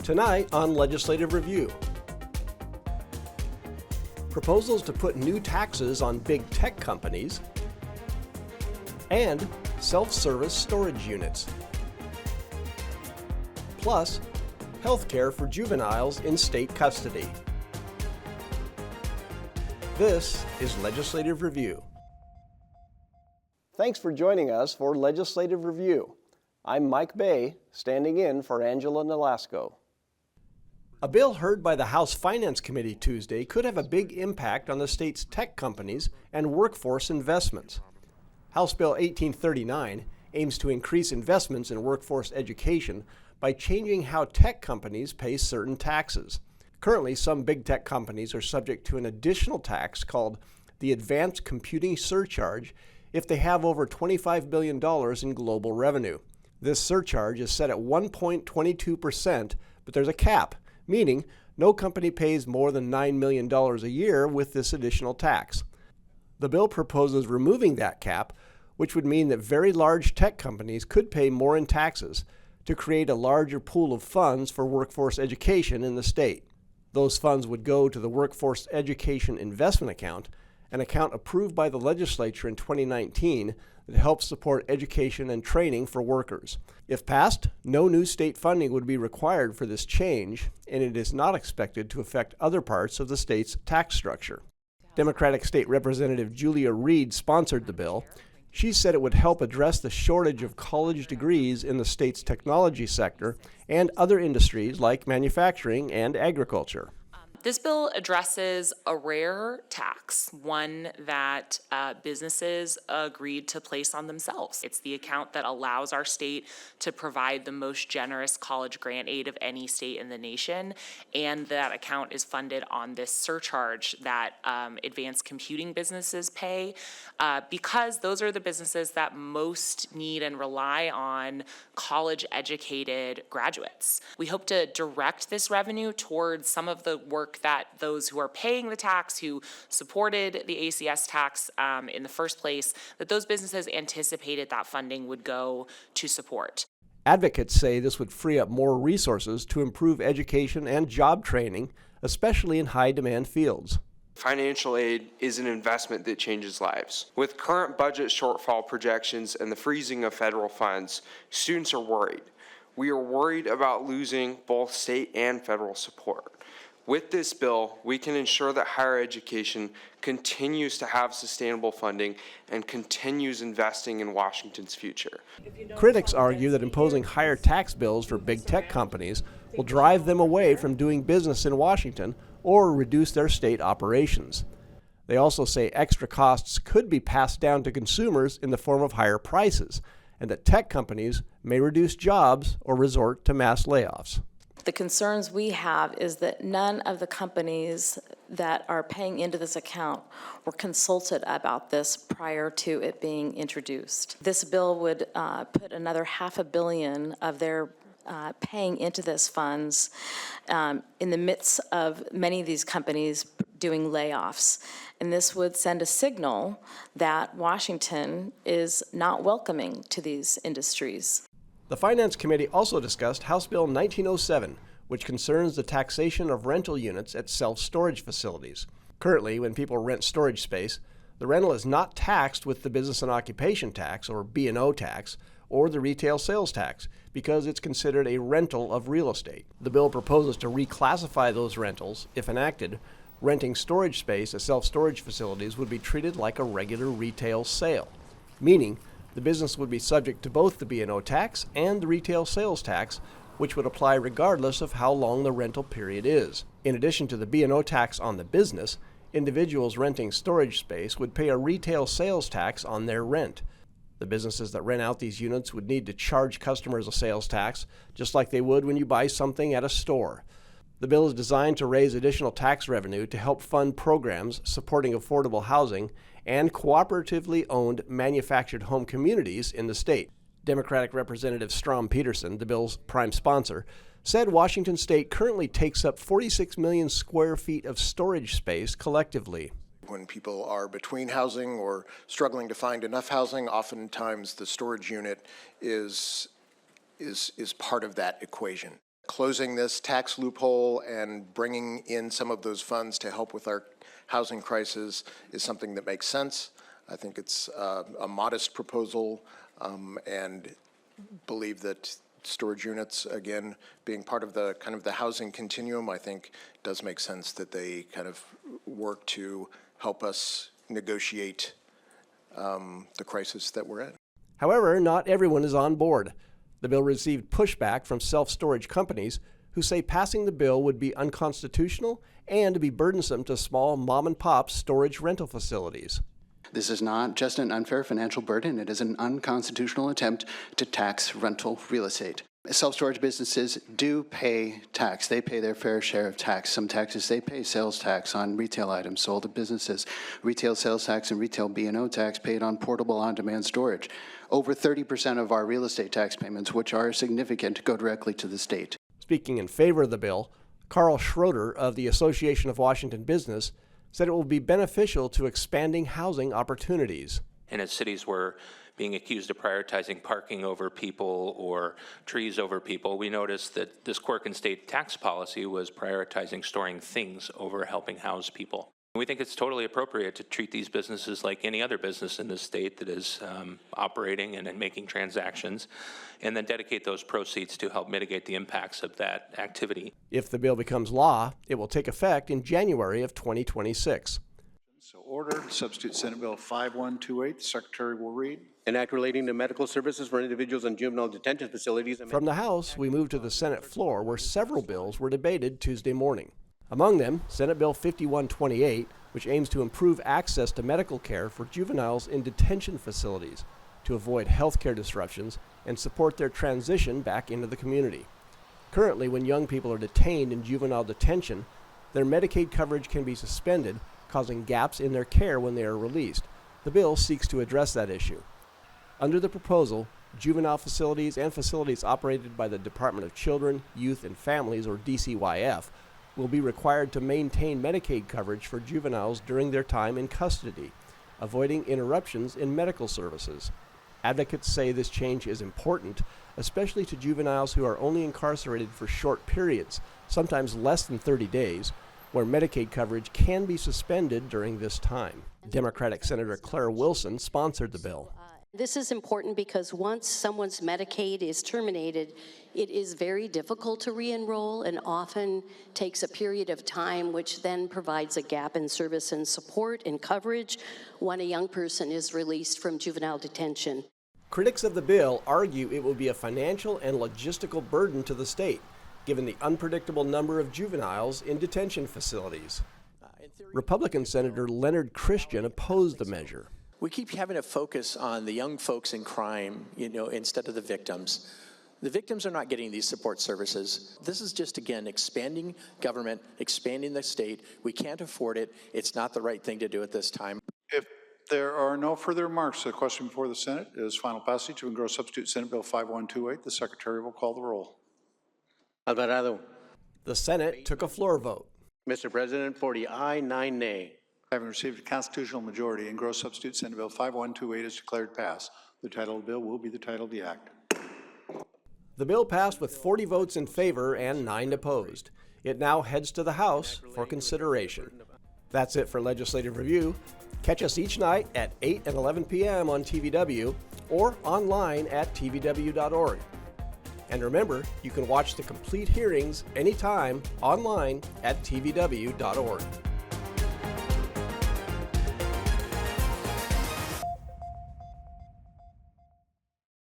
Tonight on Legislative Review. Proposals to put new taxes on big tech companies and self-service storage units. Plus, health care for juveniles in state custody. This is Legislative Review. Thanks for joining us for Legislative Review. I'm Mike Bay, standing in for Angela Nolasco. A bill heard by the House Finance Committee Tuesday could have a big impact on the state's tech companies and workforce investments. House Bill 1839 aims to increase investments in workforce education by changing how tech companies pay certain taxes. Currently, some big tech companies are subject to an additional tax called the Advanced Computing Surcharge if they have over $25 billion in global revenue. This surcharge is set at 1.22%, but there's a cap, meaning no company pays more than $9 million a year with this additional tax. The bill proposes removing that cap, which would mean that very large tech companies could pay more in taxes to create a larger pool of funds for workforce education in the state. Those funds would go to the Workforce Education Investment Account, an account approved by the legislature in 2019 that helps support education and training for workers. If passed, no new state funding would be required for this change, and it is not expected to affect other parts of the state's tax structure. Democratic State Representative Julia Reed sponsored the bill. She said it would help address the shortage of college degrees in the state's technology sector and other industries like manufacturing and agriculture. This bill addresses a rare tax, one that businesses agreed to place on themselves. It's the account that allows our state to provide the most generous college grant aid of any state in the nation, and that account is funded on this surcharge that advanced computing businesses pay because those are the businesses that most need and rely on college-educated graduates. We hope to direct this revenue towards some of the work that those who are paying the tax, who supported the ACS tax in the first place, that those businesses anticipated that funding would go to support. Advocates say this would free up more resources to improve education and job training, especially in high-demand fields. Financial aid is an investment that changes lives. With current budget shortfall projections and the freezing of federal funds, students are worried. We are worried about losing both state and federal support. With this bill, we can ensure that higher education continues to have sustainable funding and continues investing in Washington's future. Critics argue that imposing higher tax bills for big tech companies will drive them away from doing business in Washington or reduce their state operations. They also say extra costs could be passed down to consumers in the form of higher prices, and that tech companies may reduce jobs or resort to mass layoffs. The concerns we have is that none of the companies that are paying into this account were consulted about this prior to it being introduced. This bill would put another $500 million of their paying into this funds in the midst of many of these companies doing layoffs. And this would send a signal that Washington is not welcoming to these industries. The Finance Committee also discussed House Bill 1907, which concerns the taxation of rental units at self-storage facilities. Currently, when people rent storage space, the rental is not taxed with the Business and Occupation Tax, or B&O tax, or the retail sales tax, because it's considered a rental of real estate. The bill proposes to reclassify those rentals. If enacted, renting storage space at self-storage facilities would be treated like a regular retail sale, meaning the business would be subject to both the B&O tax and the retail sales tax, which would apply regardless of how long the rental period is. In addition to the B&O tax on the business, individuals renting storage space would pay a retail sales tax on their rent. The businesses that rent out these units would need to charge customers a sales tax, just like they would when you buy something at a store. The bill is designed to raise additional tax revenue to help fund programs supporting affordable housing and cooperatively owned manufactured home communities in the state. Democratic Representative Strom Peterson, the bill's prime sponsor, said Washington state currently takes up 46 million square feet of storage space collectively. When people are between housing or struggling to find enough housing, oftentimes the storage unit is part of that equation. closing this tax loophole and bringing in some of those funds to help with our housing crisis is something that makes sense. I think it's a modest proposal, and believe that storage units, again, being part of the kind of the housing continuum, I think does make sense that they kind of work to help us negotiate the crisis that we're in. However, not everyone is on board. The bill received pushback from self-storage companies who say passing the bill would be unconstitutional and be burdensome to small mom-and-pop storage rental facilities. This is not just an unfair financial burden, it is an unconstitutional attempt to tax rental real estate. Self-storage businesses do pay tax. They pay their fair share of tax. Some taxes they pay sales tax on retail items sold to businesses, retail sales tax and retail B&O tax paid on portable on-demand storage. Over 30% of our real estate tax payments, which are significant, go directly to the state. Speaking in favor of the bill, Carl Schroeder of the Association of Washington Business said it will be beneficial to expanding housing opportunities. And as cities were being accused of prioritizing parking over people or trees over people, we noticed that this quirk in state tax policy was prioritizing storing things over helping house people. We think it's totally appropriate to treat these businesses like any other business in this state that is operating and making transactions, and then dedicate those proceeds to help mitigate the impacts of that activity. If the bill becomes law, it will take effect in January of 2026. So ordered. Substitute Senate Bill 5128. The Secretary will read. An act relating to medical services for individuals in juvenile detention facilities. From the House, we move to the Senate floor, where several bills were debated Tuesday morning. Among them, Senate Bill 5128, which aims to improve access to medical care for juveniles in detention facilities to avoid health care disruptions and support their transition back into the community. Currently, when young people are detained in juvenile detention, their Medicaid coverage can be suspended, causing gaps in their care when they are released. The bill seeks to address that issue. Under the proposal, juvenile facilities and facilities operated by the Department of Children, Youth, and Families, or DCYF, will be required to maintain Medicaid coverage for juveniles during their time in custody, avoiding interruptions in medical services. Advocates say this change is important, especially to juveniles who are only incarcerated for short periods, sometimes less than 30 days, where Medicaid coverage can be suspended during this time. Democratic Senator Claire Wilson sponsored the bill. This is important because once someone's Medicaid is terminated, it is very difficult to re-enroll and often takes a period of time, which then provides a gap in service and support and coverage when a young person is released from juvenile detention. Critics of the bill argue it will be a financial and logistical burden to the state, given the unpredictable number of juveniles in detention facilities. Republican Senator Leonard Christian opposed the measure. We keep having to focus on the young folks in crime, instead of the victims. The victims are not getting these support services. This is just, again, expanding government, expanding the state. We can't afford it. It's not the right thing to do at this time. If there are no further remarks, the question before the Senate is final passage of and substitute Senate Bill 5128. The Secretary will call the roll. Alvarado. The Senate took a floor vote. Mr. President, 40 aye, 9 nay. Having received a constitutional majority, and substitute Senate Bill 5128 is declared passed. The title of the bill will be the title of the act. The bill passed with 40 votes in favor and 9 opposed. It now heads to the House for consideration. That's it for Legislative Review. Catch us each night at 8 and 11 p.m. on TVW or online at tvw.org. And remember, you can watch the complete hearings anytime online at tvw.org.